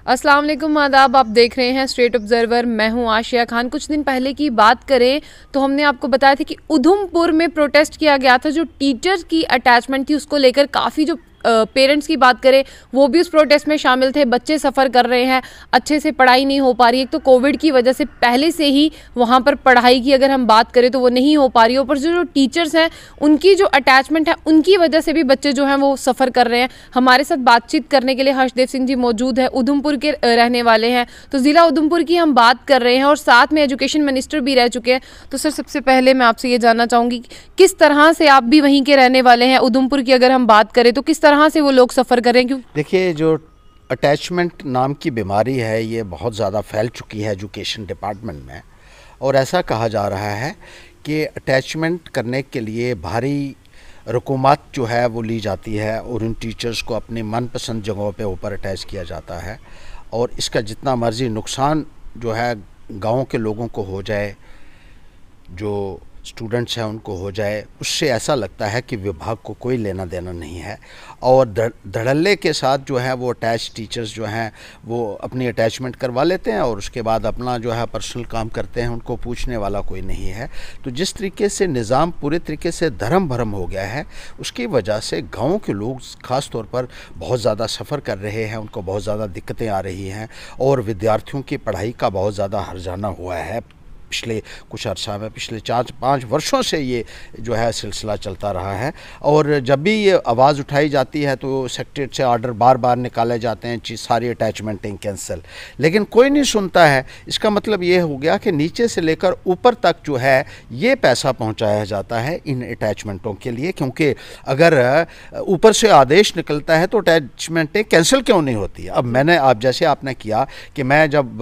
अस्सलाम वालेकुम, आदाब। आप देख रहे हैं स्टेट ऑब्जर्वर। मैं हूं आशिया खान। कुछ दिन पहले की बात करें तो हमने आपको बताया था कि उधमपुर में प्रोटेस्ट किया गया था। जो टीचर्स की अटैचमेंट थी उसको लेकर काफ़ी जो पेरेंट्स की बात करें वो भी उस प्रोटेस्ट में शामिल थे। बच्चे सफ़र कर रहे हैं, अच्छे से पढ़ाई नहीं हो पा रही है। एक तो कोविड की वजह से पहले से ही वहाँ पर पढ़ाई की अगर हम बात करें तो वो नहीं हो पा रही है। ऊपर से जो टीचर्स हैं उनकी जो अटैचमेंट है उनकी वजह से भी बच्चे जो हैं वो सफ़र कर रहे हैं। हमारे साथ बातचीत करने के लिए हर्षदेव सिंह जी मौजूद है, उधमपुर के रहने वाले हैं। तो ज़िला उधमपुर की हम बात कर रहे हैं और साथ में एजुकेशन मिनिस्टर भी रह चुके हैं। तो सर, सबसे पहले मैं आपसे ये जानना चाहूँगी किस तरह से आप भी वहीं के रहने वाले हैं, उधमपुर की अगर हम बात करें तो किस तरह से वो लोग सफ़र कर रहे हैं? क्यों देखिए, जो अटैचमेंट नाम की बीमारी है ये बहुत ज़्यादा फैल चुकी है एजुकेशन डिपार्टमेंट में। और ऐसा कहा जा रहा है कि अटैचमेंट करने के लिए भारी रकूमत जो है वो ली जाती है और उन टीचर्स को अपनी मनपसंद जगहों पे ऊपर अटैच किया जाता है। और इसका जितना मर्ज़ी नुकसान जो है गाँव के लोगों को हो जाए, जो स्टूडेंट्स हैं उनको हो जाए, उससे ऐसा लगता है कि विभाग को कोई लेना देना नहीं है। और धड़ल्ले के साथ जो है वो अटैच टीचर्स जो हैं वो अपनी अटैचमेंट करवा लेते हैं और उसके बाद अपना जो है पर्सनल काम करते हैं, उनको पूछने वाला कोई नहीं है। तो जिस तरीके से निज़ाम पूरे तरीके से धर्म भरम हो गया है, उसकी वजह से गाँव के लोग ख़ास तौर पर बहुत ज़्यादा सफ़र कर रहे हैं, उनको बहुत ज़्यादा दिक्कतें आ रही हैं और विद्यार्थियों की पढ़ाई का बहुत ज़्यादा हर्जाना हुआ है। पिछले कुछ अर्सा में, पिछले 4-5 वर्षों से ये जो है सिलसिला चलता रहा है। और जब भी ये आवाज़ उठाई जाती है तो सेक्रेटरीट से ऑर्डर बार बार निकाले जाते हैं, सारी अटैचमेंटें कैंसिल, लेकिन कोई नहीं सुनता है। इसका मतलब ये हो गया कि नीचे से लेकर ऊपर तक जो है ये पैसा पहुंचाया जाता है इन अटैचमेंटों के लिए, क्योंकि अगर ऊपर से आदेश निकलता है तो अटैचमेंटें कैंसिल क्यों नहीं होती। अब मैंने, आप जैसे आपने किया कि मैं जब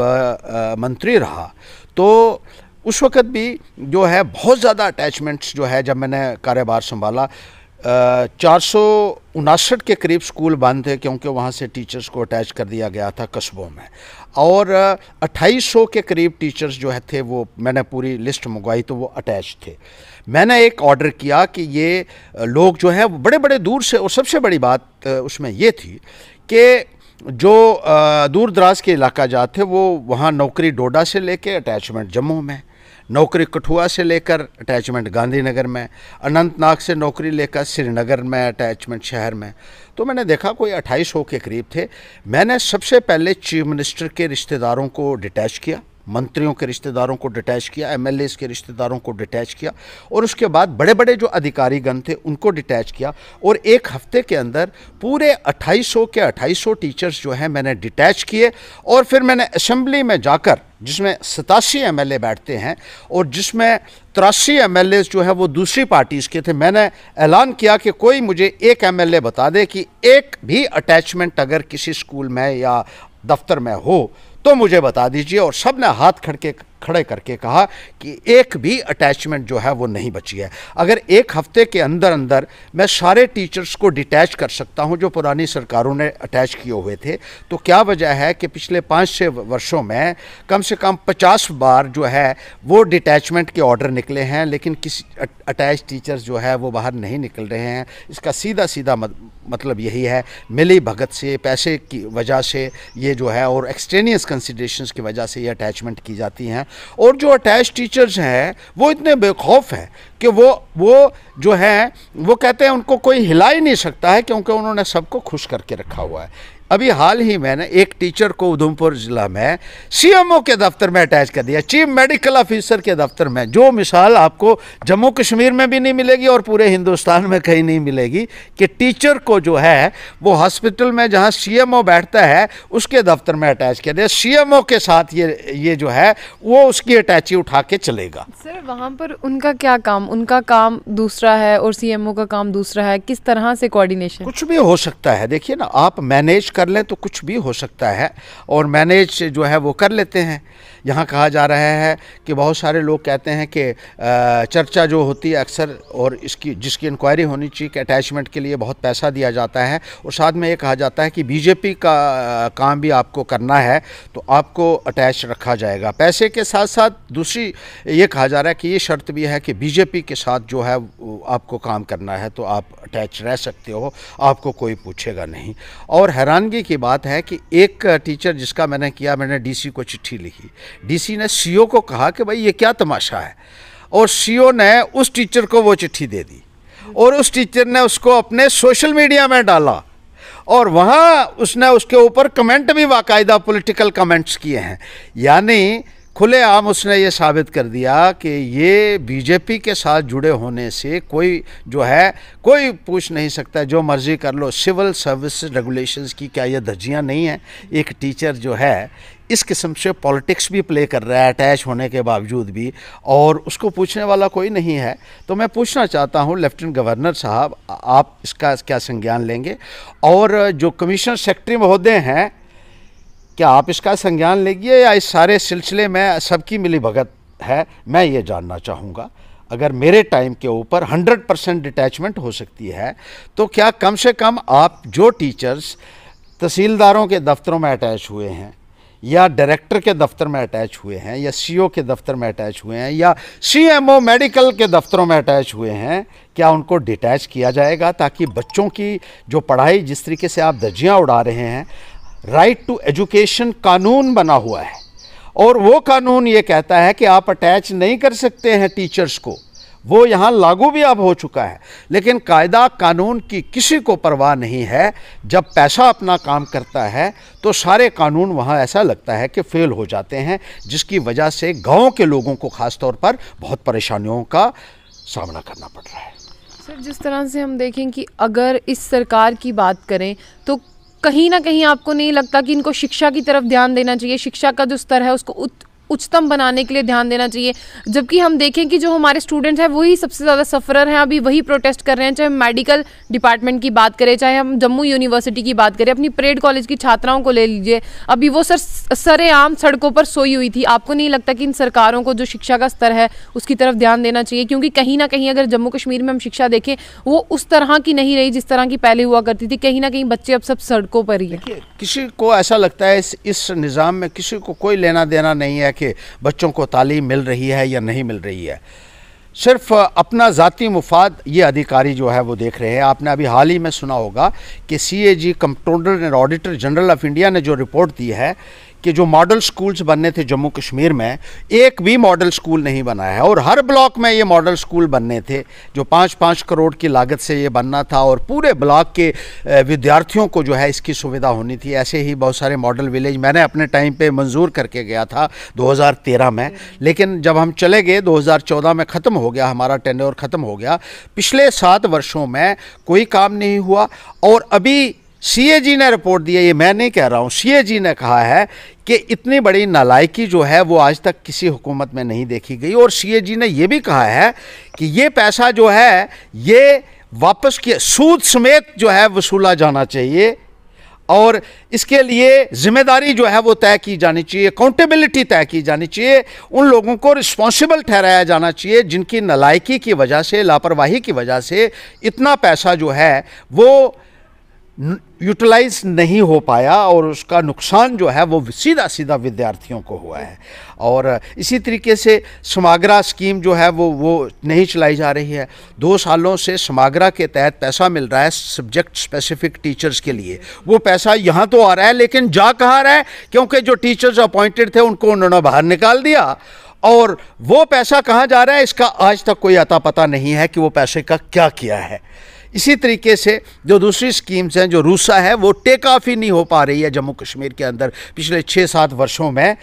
मंत्री रहा तो उस वक़्त भी जो है बहुत ज़्यादा अटैचमेंट्स जो है, जब मैंने कार्यभार संभाला 459 के करीब स्कूल बंद थे क्योंकि वहाँ से टीचर्स को अटैच कर दिया गया था कस्बों में। और 2800 के करीब टीचर्स जो है थे, वो मैंने पूरी लिस्ट मंगवाई तो वो अटैच थे। मैंने एक ऑर्डर किया कि ये लोग जो हैं बड़े बड़े दूर से, और सबसे बड़ी बात उसमें ये थी कि जो दूर दराज के इलाका जाते थे वो वहाँ नौकरी डोडा से लेके अटैचमेंट जम्मू में, नौकरी कठुआ से लेकर अटैचमेंट गांधीनगर में, अनंतनाग से नौकरी लेकर श्रीनगर में अटैचमेंट शहर में। तो मैंने देखा कोई 2800 के करीब थे। मैंने सबसे पहले चीफ मिनिस्टर के रिश्तेदारों को डिटैच किया, मंत्रियों के रिश्तेदारों को डिटैच किया, एमएलएस के रिश्तेदारों को डिटैच किया और उसके बाद बड़े बड़े जो अधिकारीगण थे उनको डिटैच किया। और एक हफ्ते के अंदर पूरे 2800 के 2800 टीचर्स जो हैं मैंने डिटैच किए। और फिर मैंने असेंबली में जाकर, जिसमें 87 एमएलए बैठते हैं और जिसमें 83 एमएलए जो है वो दूसरी पार्टीज़ के थे, मैंने ऐलान किया कि कोई मुझे एक एमएलए बता दे कि एक भी अटैचमेंट अगर किसी स्कूल में या दफ्तर में हो तो मुझे बता दीजिए। और सब ने हाथ खड़े करके कहा कि एक भी अटैचमेंट जो है वो नहीं बची है। अगर एक हफ्ते के अंदर अंदर मैं सारे टीचर्स को डिटैच कर सकता हूं जो पुरानी सरकारों ने अटैच किए हुए थे, तो क्या वजह है कि पिछले 5-6 वर्षों में कम से कम 50 बार जो है वो डिटैचमेंट के ऑर्डर निकले हैं, लेकिन किसी अटैच टीचर्स जो है वो बाहर नहीं निकल रहे हैं। इसका सीधा सीधा मतलब यही है, मिली भगत से, पैसे की वजह से ये जो है और एक्सटेनियस कंसिडरेशंस की वजह से ये अटैचमेंट की जाती हैं। और जो अटैच टीचर्स हैं वो इतने बेखौफ हैं कि वो जो है वो कहते हैं उनको कोई हिला ही नहीं सकता है क्योंकि उन्होंने सबको खुश करके रखा हुआ है। अभी हाल ही मैंने एक टीचर को उधमपुर ज़िला में सीएमओ के दफ्तर में अटैच कर दिया, चीफ मेडिकल ऑफिसर के दफ्तर में, जो मिसाल आपको जम्मू कश्मीर में भी नहीं मिलेगी और पूरे हिंदुस्तान में कहीं नहीं मिलेगी कि टीचर को जो है वो हॉस्पिटल में जहां सीएमओ बैठता है उसके दफ्तर में अटैच कर दिया। सीएमओ के साथ ये जो है वो उसकी अटैची उठा के चलेगा। सर, वहाँ पर उनका क्या काम? उनका काम दूसरा है और सीएमओ का काम दूसरा है। किस तरह से कोऑर्डिनेशन? कुछ भी हो सकता है। देखिए ना, आप मैनेज कर लें तो कुछ भी हो सकता है और मैनेज जो है वो कर लेते हैं। यहाँ कहा जा रहा है कि बहुत सारे लोग कहते हैं कि चर्चा जो होती है अक्सर, और इसकी जिसकी इंक्वायरी होनी चाहिए कि अटैचमेंट के लिए बहुत पैसा दिया जाता है और साथ में ये कहा जाता है कि बीजेपी का काम भी आपको करना है तो आपको अटैच रखा जाएगा। पैसे के साथ साथ दूसरी ये कहा जा रहा है कि ये शर्त भी है कि बीजेपी के साथ जो है आपको काम करना है तो आप अटैच रह सकते हो, आपको कोई पूछेगा नहीं। और हैरानगी हैरानगी की बात है कि एक टीचर जिसका मैंने किया, मैंने डीसी को चिट्ठी लिखी, डीसी ने सीओ को कहा कि भाई ये क्या तमाशा है, और सीओ ने उस टीचर को वो चिट्ठी दे दी और उस टीचर ने उसको अपने सोशल मीडिया में डाला और वहाँ उसने उसके ऊपर कमेंट भी बाकायदा पॉलिटिकल कमेंट्स किए हैं। यानी खुलेआम उसने ये साबित कर दिया कि ये बीजेपी के साथ जुड़े होने से कोई जो है कोई पूछ नहीं सकता, जो मर्ज़ी कर लो। सिविल सर्विस रेगुलेशंस की क्या ये धज्जियाँ नहीं हैं? एक टीचर जो है इस किस्म से पॉलिटिक्स भी प्ले कर रहा है अटैच होने के बावजूद भी, और उसको पूछने वाला कोई नहीं है। तो मैं पूछना चाहता हूँ लेफ्टिनेंट गवर्नर साहब, आप इसका क्या संज्ञान लेंगे? और जो कमिश्नर सेक्रेटरी महोदय हैं, क्या आप इसका संज्ञान लेंगे या इस सारे सिलसिले में सबकी मिलीभगत है? मैं ये जानना चाहूँगा। अगर मेरे टाइम के ऊपर 100% डिटैचमेंट हो सकती है तो क्या कम से कम आप जो टीचर्स तहसीलदारों के दफ्तरों में अटैच हुए हैं या डायरेक्टर के दफ्तर में अटैच हुए हैं या सीओ के दफ्तर में अटैच हुए हैं या सीएमओ मेडिकल के दफ्तरों में अटैच हुए हैं, क्या उनको डिटैच किया जाएगा ताकि बच्चों की जो पढ़ाई, जिस तरीके से आप धज्जियाँ उड़ा रहे हैं, राइट टू एजुकेशन कानून बना हुआ है और वो कानून ये कहता है कि आप अटैच नहीं कर सकते हैं टीचर्स को, वो यहाँ लागू भी अब हो चुका है, लेकिन कायदा कानून की किसी को परवाह नहीं है। जब पैसा अपना काम करता है तो सारे कानून वहाँ ऐसा लगता है कि फेल हो जाते हैं, जिसकी वजह से गाँव के लोगों को ख़ास तौर पर बहुत परेशानियों का सामना करना पड़ रहा है। सर, जिस तरह से हम देखें कि अगर इस सरकार की बात करें तो कहीं ना कहीं आपको नहीं लगता कि इनको शिक्षा की तरफ ध्यान देना चाहिए, शिक्षा का जो स्तर है उसको उच्चतम बनाने के लिए ध्यान देना चाहिए? जबकि हम देखें कि जो हमारे स्टूडेंट हैं वही सबसे ज़्यादा सफ़रर हैं, अभी वही प्रोटेस्ट कर रहे हैं, चाहे हम मेडिकल डिपार्टमेंट की बात करें, चाहे हम जम्मू यूनिवर्सिटी की बात करें, अपनी परेड कॉलेज की छात्राओं को ले लीजिए, अभी वो सरेआम सड़कों पर सोई हुई थी। आपको नहीं लगता कि इन सरकारों को जो शिक्षा का स्तर है उसकी तरफ ध्यान देना चाहिए? क्योंकि कहीं ना कहीं अगर जम्मू कश्मीर में हम शिक्षा देखें वो उस तरह की नहीं रही जिस तरह की पहले हुआ करती थी। कहीं ना कहीं बच्चे अब सब सड़कों पर ही हैं। किसी को ऐसा लगता है इस निज़ाम में किसी को कोई लेना देना नहीं है कि बच्चों को तालीम मिल रही है या नहीं मिल रही है, सिर्फ अपना ज़ाती मुफाद ये अधिकारी जो है वो देख रहे हैं। आपने अभी हाल ही में सुना होगा कि CAG controller and auditor general of India ने जो रिपोर्ट दी है कि जो मॉडल स्कूल्स बनने थे जम्मू कश्मीर में, एक भी मॉडल स्कूल नहीं बना है और हर ब्लॉक में ये मॉडल स्कूल बनने थे जो 5-5 करोड़ की लागत से ये बनना था और पूरे ब्लॉक के विद्यार्थियों को जो है इसकी सुविधा होनी थी। ऐसे ही बहुत सारे मॉडल विलेज मैंने अपने टाइम पे मंजूर करके गया था 2013 में, लेकिन जब हम चले गए 2014 में ख़त्म हो गया, हमारा टेन्योर ख़त्म हो गया। पिछले 7 वर्षों में कोई काम नहीं हुआ और अभी CAG ने रिपोर्ट दी है, ये मैं नहीं कह रहा हूँ, CAG ने कहा है कि इतनी बड़ी नालायकी जो है वो आज तक किसी हुकूमत में नहीं देखी गई। और CAG ने ये भी कहा है कि ये पैसा जो है ये वापस किया सूद समेत जो है वसूला जाना चाहिए और इसके लिए जिम्मेदारी जो है वो तय की जानी चाहिए, अकाउंटेबिलिटी तय की जानी चाहिए, उन लोगों को रिस्पॉन्सिबल ठहराया जाना चाहिए जिनकी नालायकी की वजह से, लापरवाही की वजह से इतना पैसा जो है वो यूटिलाइज नहीं हो पाया और उसका नुकसान जो है वो सीधा सीधा विद्यार्थियों को हुआ है। और इसी तरीके से समाग्रा स्कीम जो है वो नहीं चलाई जा रही है। 2 सालों से समाग्रा के तहत पैसा मिल रहा है सब्जेक्ट स्पेसिफिक टीचर्स के लिए, वो पैसा यहाँ तो आ रहा है लेकिन जा कहाँ रहा है? क्योंकि जो टीचर्स अपॉइंटेड थे उनको उन्होंने बाहर निकाल दिया और वो पैसा कहाँ जा रहा है इसका आज तक कोई अता पता नहीं है कि वो पैसे का क्या किया है। इसी तरीके से जो दूसरी स्कीम्स हैं, जो रूसा है, वो टेक ऑफ ही नहीं हो पा रही है जम्मू कश्मीर के अंदर पिछले 6-7 वर्षों में।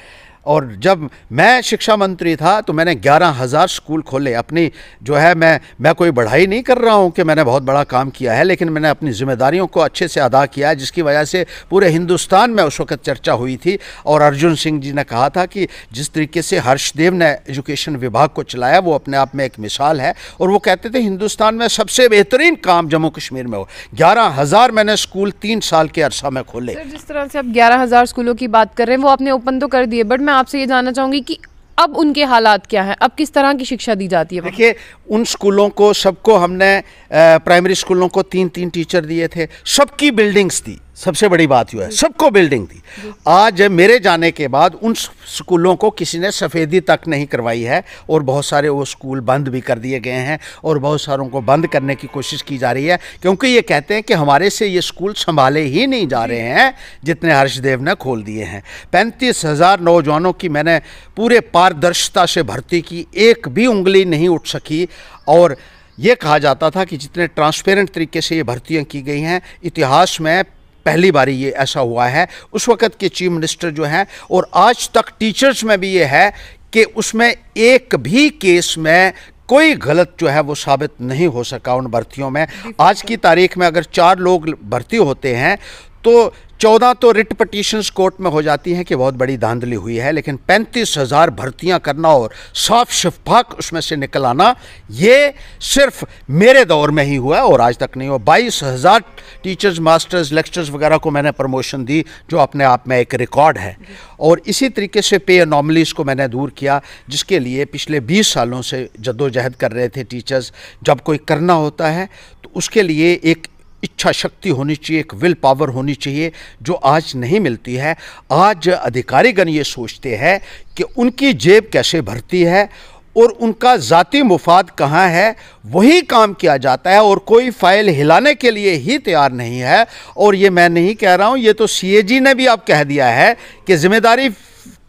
और जब मैं शिक्षा मंत्री था तो मैंने 11,000 स्कूल खोले। अपनी जो है मैं कोई बढ़ाई नहीं कर रहा हूं कि मैंने बहुत बड़ा काम किया है, लेकिन मैंने अपनी जिम्मेदारियों को अच्छे से अदा किया है, जिसकी वजह से पूरे हिंदुस्तान में उस वक्त चर्चा हुई थी। और अर्जुन सिंह जी ने कहा था कि जिस तरीके से हर्षदेव ने एजुकेशन विभाग को चलाया वो अपने आप में एक मिसाल है और वो कहते थे हिंदुस्तान में सबसे बेहतरीन काम जम्मू कश्मीर में हो। 11,000 मैंने स्कूल 3 साल के अरसा में खोले। जिस तरह से आप 11,000 स्कूलों की बात कर रहे हैं वो आपने ओपन तो कर दिए, बट मैं आपसे ये जानना चाहूंगी कि अब उनके हालात क्या हैं, अब किस तरह की शिक्षा दी जाती है? देखिए, उन स्कूलों को सबको हमने प्राइमरी स्कूलों को 3-3 टीचर दिए थे, सबकी बिल्डिंग्स थी, सबसे बड़ी बात यह है, सबको बिल्डिंग दी। आज मेरे जाने के बाद उन स्कूलों को किसी ने सफ़ेदी तक नहीं करवाई है और बहुत सारे वो स्कूल बंद भी कर दिए गए हैं और बहुत सारों को बंद करने की कोशिश की जा रही है, क्योंकि ये कहते हैं कि हमारे से ये स्कूल संभाले ही नहीं जा रहे हैं जितने हर्षदेव ने खोल दिए हैं। 35,000 नौजवानों की मैंने पूरे पारदर्शिता से भर्ती की, एक भी उंगली नहीं उठ सकी। और ये कहा जाता था कि जितने ट्रांसपेरेंट तरीके से ये भर्तियाँ की गई हैं, इतिहास में पहली बारी ये ऐसा हुआ है। उस वक़्त के चीफ मिनिस्टर जो हैं, और आज तक टीचर्स में भी ये है कि उसमें एक भी केस में कोई गलत जो है वो साबित नहीं हो सका उन भर्तियों में। आज की तारीख में अगर 4 लोग भर्ती होते हैं तो 14 तो रिट पटिशंस कोर्ट में हो जाती हैं कि बहुत बड़ी धांधली हुई है, लेकिन 35,000 भर्तियां करना और साफ शफाफ उसमें से निकल आना, ये सिर्फ मेरे दौर में ही हुआ है और आज तक नहीं हुआ। 22,000 टीचर्स, मास्टर्स, लेक्चरर्स वगैरह को मैंने प्रमोशन दी, जो अपने आप में एक रिकॉर्ड है। और इसी तरीके से पे अनोमलीज को मैंने दूर किया, जिसके लिए पिछले 20 सालों से जद्दोजहद कर रहे थे टीचर्स। जब कोई करना होता है तो उसके लिए एक इच्छा शक्ति होनी चाहिए, एक विल पावर होनी चाहिए, जो आज नहीं मिलती है। आज अधिकारीगण ये सोचते हैं कि उनकी जेब कैसे भरती है और उनका ज़ाती मुफाद कहाँ है, वही काम किया जाता है और कोई फाइल हिलाने के लिए ही तैयार नहीं है। और ये मैं नहीं कह रहा हूँ, ये तो CAG ने भी अब कह दिया है कि जिम्मेदारी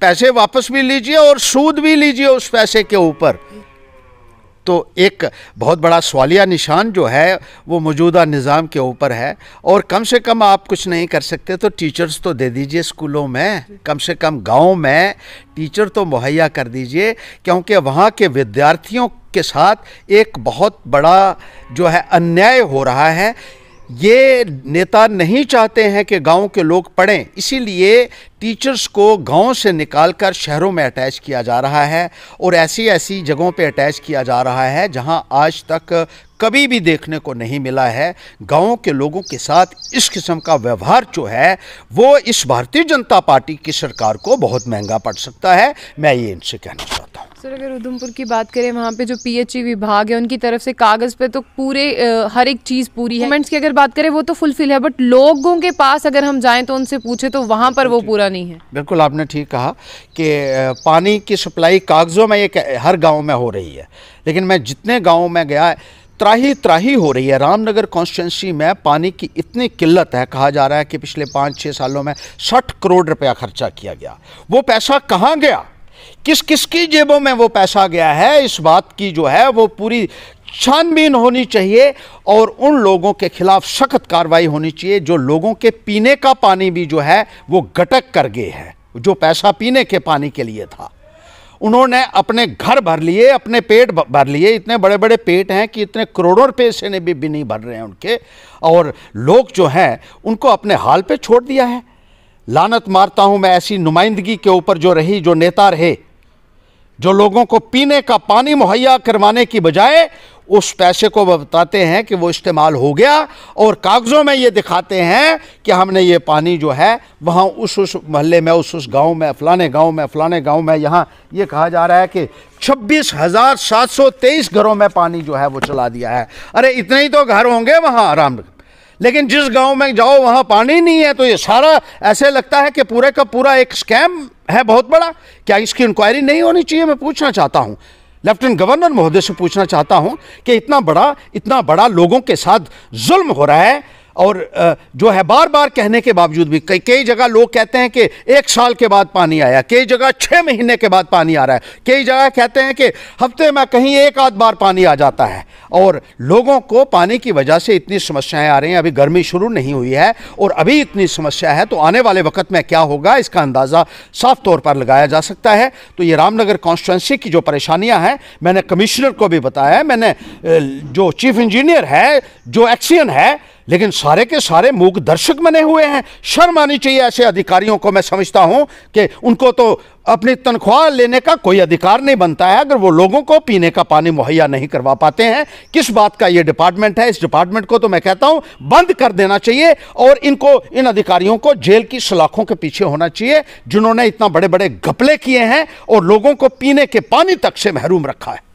पैसे वापस भी लीजिए और सूद भी लीजिए उस पैसे के ऊपर। तो एक बहुत बड़ा सवालिया निशान जो है वो मौजूदा निज़ाम के ऊपर है। और कम से कम आप कुछ नहीं कर सकते तो टीचर्स तो दे दीजिए स्कूलों में, कम से कम गांव में टीचर तो मुहैया कर दीजिए, क्योंकि वहाँ के विद्यार्थियों के साथ एक बहुत बड़ा जो है अन्याय हो रहा है। ये नेता नहीं चाहते हैं कि गांव के लोग पढ़ें, इसीलिए टीचर्स को गांव से निकालकर शहरों में अटैच किया जा रहा है और ऐसी ऐसी जगहों पे अटैच किया जा रहा है जहां आज तक कभी भी देखने को नहीं मिला है। गांवों के लोगों के साथ इस किस्म का व्यवहार जो है वो इस भारतीय जनता पार्टी की सरकार को बहुत महंगा पड़ सकता है। मैं ये इनसे कहना चाहता हूँ। सर, अगर उधमपुर की बात करें, वहाँ पे जो PHE विभाग है उनकी तरफ से कागज़ पे तो पूरे हर एक चीज़ पूरी है। गवर्नमेंट्स की अगर बात करें वो तो फुलफिल है, बट लोगों के पास अगर हम जाएं तो उनसे पूछे तो वहाँ पर वो पूरा नहीं है। बिल्कुल आपने ठीक कहा कि पानी की सप्लाई कागज़ों में ये हर गाँव में हो रही है, लेकिन मैं जितने गाँव में गया त्राही त्राही हो रही है। रामनगर कॉन्स्टिट्यूंसी में पानी की इतनी किल्लत है, कहा जा रहा है कि पिछले 5-6 सालों में 60 करोड़ रुपया खर्चा किया गया। वो पैसा कहाँ गया, किस किस की जेबों में वो पैसा गया है, इस बात की जो है वो पूरी छानबीन होनी चाहिए और उन लोगों के खिलाफ सख्त कार्रवाई होनी चाहिए जो लोगों के पीने का पानी भी जो है वो गटक कर गए हैं। जो पैसा पीने के पानी के लिए था उन्होंने अपने घर भर लिए, अपने पेट भर लिए। इतने बड़े बड़े पेट हैं कि इतने करोड़ों रुपए से भी नहीं भर रहे हैं उनके, और लोग जो हैं उनको अपने हाल पे छोड़ दिया है। लानत मारता हूं मैं ऐसी नुमाइंदगी के ऊपर जो रही, जो नेता रहे, जो लोगों को पीने का पानी मुहैया करवाने की बजाय उस पैसे को बताते हैं कि वो इस्तेमाल हो गया और कागज़ों में ये दिखाते हैं कि हमने ये पानी जो है वहाँ उस मोहल्ले में, उस गांव में, फलाने गांव में यहाँ ये कहा जा रहा है कि 26,723 घरों में पानी जो है वो चला दिया है। अरे इतने ही तो घर होंगे वहाँ आराम, लेकिन जिस गांव में जाओ वहाँ पानी नहीं है। तो ये सारा ऐसे लगता है कि पूरे का पूरा एक स्कैम है बहुत बड़ा। क्या इसकी इंक्वायरी नहीं होनी चाहिए? मैं पूछना चाहता हूँ, लेफ्टिनेंट गवर्नर महोदय से पूछना चाहता हूं कि इतना बड़ा लोगों के साथ जुल्म हो रहा है और जो है बार बार कहने के बावजूद भी कई जगह लोग कहते हैं कि 1 साल के बाद पानी आया, कई जगह 6 महीने के बाद पानी आ रहा है, कई जगह कहते हैं कि हफ्ते में कहीं 1 आध बार पानी आ जाता है। और लोगों को पानी की वजह से इतनी समस्याएं आ रही हैं। अभी गर्मी शुरू नहीं हुई है और अभी इतनी समस्या है, तो आने वाले वक्त में क्या होगा इसका अंदाज़ा साफ तौर पर लगाया जा सकता है। तो ये रामनगर कॉन्स्टिट्यूंसी की जो परेशानियां हैं मैंने कमिश्नर को भी बताया, मैंने जो चीफ इंजीनियर है, जो एक्सियन है, लेकिन सारे के सारे मूक दर्शक बने हुए हैं। शर्म आनी चाहिए ऐसे अधिकारियों को। मैं समझता हूं कि उनको तो अपनी तनख्वाह लेने का कोई अधिकार नहीं बनता है अगर वो लोगों को पीने का पानी मुहैया नहीं करवा पाते हैं। किस बात का ये डिपार्टमेंट है? इस डिपार्टमेंट को तो मैं कहता हूं बंद कर देना चाहिए और इन अधिकारियों को जेल की सलाखों के पीछे होना चाहिए जिन्होंने इतना बड़े बड़े घपले किए हैं और लोगों को पीने के पानी तक से महरूम रखा है।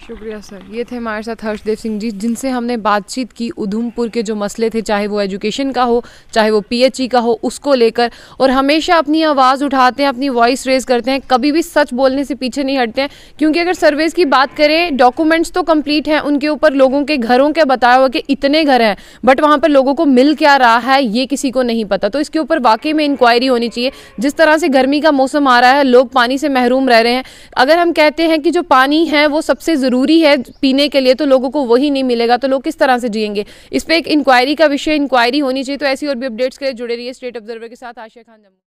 शुक्रिया सर। ये थे हमारे साथ हर्षदेव सिंह जी, जिनसे हमने बातचीत की उधमपुर के जो मसले थे, चाहे वो एजुकेशन का हो, चाहे वो पीएचई का हो, उसको लेकर। और हमेशा अपनी आवाज़ उठाते हैं, अपनी वॉइस रेज करते हैं, कभी भी सच बोलने से पीछे नहीं हटते हैं। क्योंकि अगर सर्वेज की बात करें, डॉक्यूमेंट्स तो कंप्लीट हैं, उनके ऊपर लोगों के घरों के बताया हुआ कि इतने घर हैं, बट वहाँ पर लोगों को मिल क्या रहा है ये किसी को नहीं पता। तो इसके ऊपर वाकई में इंक्वायरी होनी चाहिए। जिस तरह से गर्मी का मौसम आ रहा है, लोग पानी से महरूम रह रहे हैं। अगर हम कहते हैं कि जो पानी है वो सबसे ज़रूरी है पीने के लिए, तो लोगों को वही नहीं मिलेगा तो लोग किस तरह से जिएंगे। इस पे एक इंक्वायरी का विषय, इंक्वायरी होनी चाहिए। तो ऐसी और भी अपडेट्स के लिए जुड़े रहिए स्टेट ऑब्जर्वर के साथ। आशिया खान, जम्मू।